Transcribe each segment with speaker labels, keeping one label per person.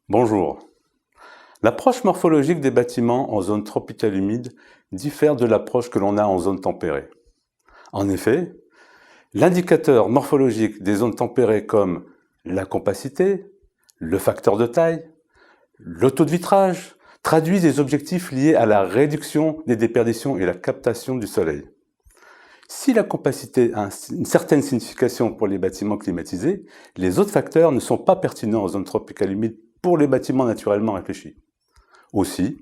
Speaker 1: Bonjour. L'approche morphologique des bâtiments en zone tropicale humide diffère de l'approche que l'on a en zone tempérée. En effet, l'indicateur morphologique des zones tempérées comme la compacité, le facteur de taille, le taux de vitrage traduisent des objectifs liés à la réduction des déperditions et la captation du soleil. Si la compacité a une certaine signification pour les bâtiments climatisés, les autres facteurs ne sont pas pertinents en zone tropicale humide pour les bâtiments naturellement réfléchis. Aussi,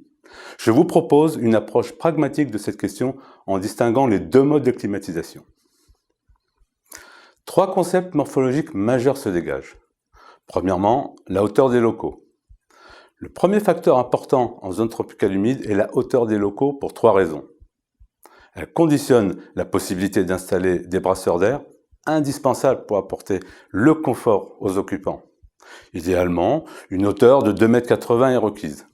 Speaker 1: je vous propose une approche pragmatique de cette question en distinguant les deux modes de climatisation. Trois concepts morphologiques majeurs se dégagent. Premièrement, la hauteur des locaux. Le premier facteur important en zone tropicale humide est la hauteur des locaux pour trois raisons. Elle conditionne la possibilité d'installer des brasseurs d'air, indispensables pour apporter le confort aux occupants. Idéalement, une hauteur de 2,80 m est requise.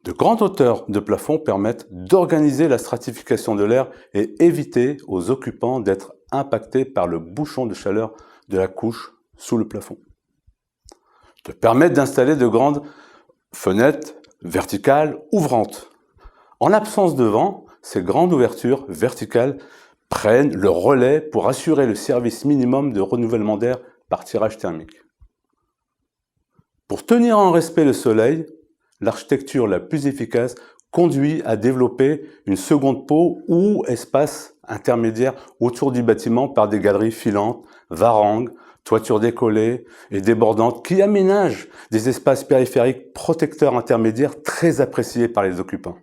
Speaker 1: De grandes hauteurs de plafond permettent d'organiser la stratification de l'air et éviter aux occupants d'être impactés par le bouchon de chaleur de la couche sous le plafond. De permettre d'installer de grandes fenêtres verticales ouvrantes. En l'absence de vent, ces grandes ouvertures verticales prennent le relais pour assurer le service minimum de renouvellement d'air par tirage thermique. Pour tenir en respect le soleil, l'architecture la plus efficace conduit à développer une seconde peau ou espace intermédiaire autour du bâtiment par des galeries filantes, varangues, toitures décollées et débordantes qui aménagent des espaces périphériques protecteurs intermédiaires très appréciés par les occupants.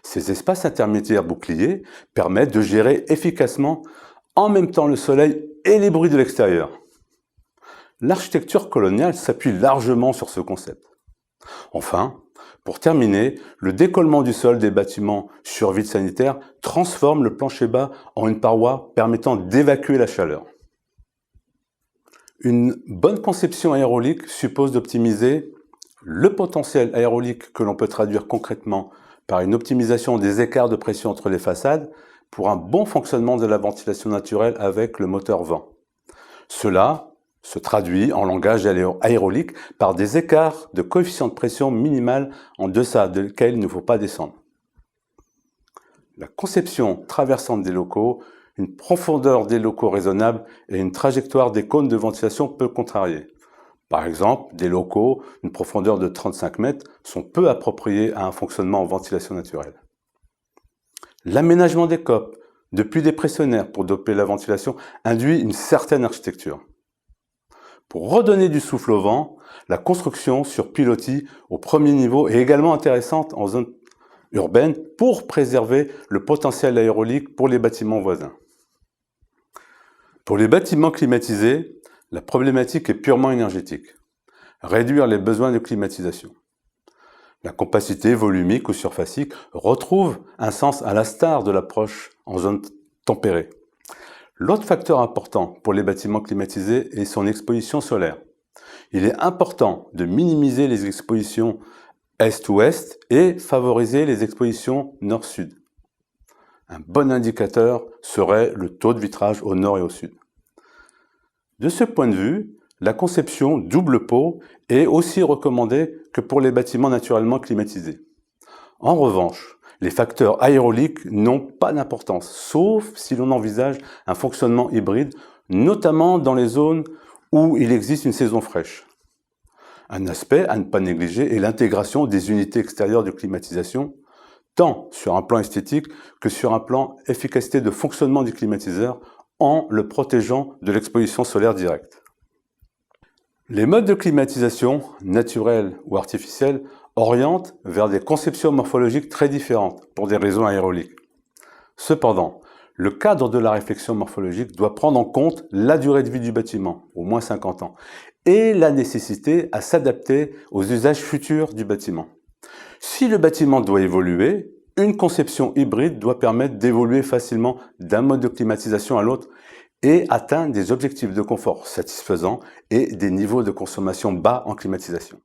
Speaker 1: Ces espaces intermédiaires boucliers permettent de gérer efficacement en même temps le soleil et les bruits de l'extérieur. L'architecture coloniale s'appuie largement sur ce concept. Enfin, pour terminer, le décollement du sol des bâtiments sur vide sanitaire transforme le plancher bas en une paroi permettant d'évacuer la chaleur. Une bonne conception aérolique suppose d'optimiser le potentiel aérolique que l'on peut traduire concrètement par une optimisation des écarts de pression entre les façades pour un bon fonctionnement de la ventilation naturelle avec le moteur vent. Cela se traduit en langage aérolique par des écarts de coefficient de pression minimal en deçà desquels il ne faut pas descendre. La conception traversante des locaux, une profondeur des locaux raisonnable et une trajectoire des cônes de ventilation peu contrariée. Par exemple, des locaux d'une profondeur de 35 mètres sont peu appropriés à un fonctionnement en ventilation naturelle. L'aménagement des COP, depuis des pressionnaires pour doper la ventilation, induit une certaine architecture. Pour redonner du souffle au vent, la construction sur pilotis au premier niveau est également intéressante en zone urbaine pour préserver le potentiel aérolique pour les bâtiments voisins. Pour les bâtiments climatisés, la problématique est purement énergétique. Réduire les besoins de climatisation. La compacité volumique ou surfacique retrouve un sens à l'instar de l'approche en zone tempérée. L'autre facteur important pour les bâtiments climatisés est son exposition solaire. Il est important de minimiser les expositions est-ouest et favoriser les expositions nord-sud. Un bon indicateur serait le taux de vitrage au nord et au sud. De ce point de vue, la conception double pot est aussi recommandée que pour les bâtiments naturellement climatisés. En revanche, les facteurs aéroliques n'ont pas d'importance, sauf si l'on envisage un fonctionnement hybride, notamment dans les zones où il existe une saison fraîche. Un aspect à ne pas négliger est l'intégration des unités extérieures de climatisation, tant sur un plan esthétique que sur un plan efficacité de fonctionnement du climatiseur en le protégeant de l'exposition solaire directe. Les modes de climatisation, naturels ou artificiels, orientent vers des conceptions morphologiques très différentes pour des raisons aéroliques. Cependant, le cadre de la réflexion morphologique doit prendre en compte la durée de vie du bâtiment, au moins 50 ans, et la nécessité à s'adapter aux usages futurs du bâtiment. Si le bâtiment doit évoluer, une conception hybride doit permettre d'évoluer facilement d'un mode de climatisation à l'autre et atteindre des objectifs de confort satisfaisants et des niveaux de consommation bas en climatisation.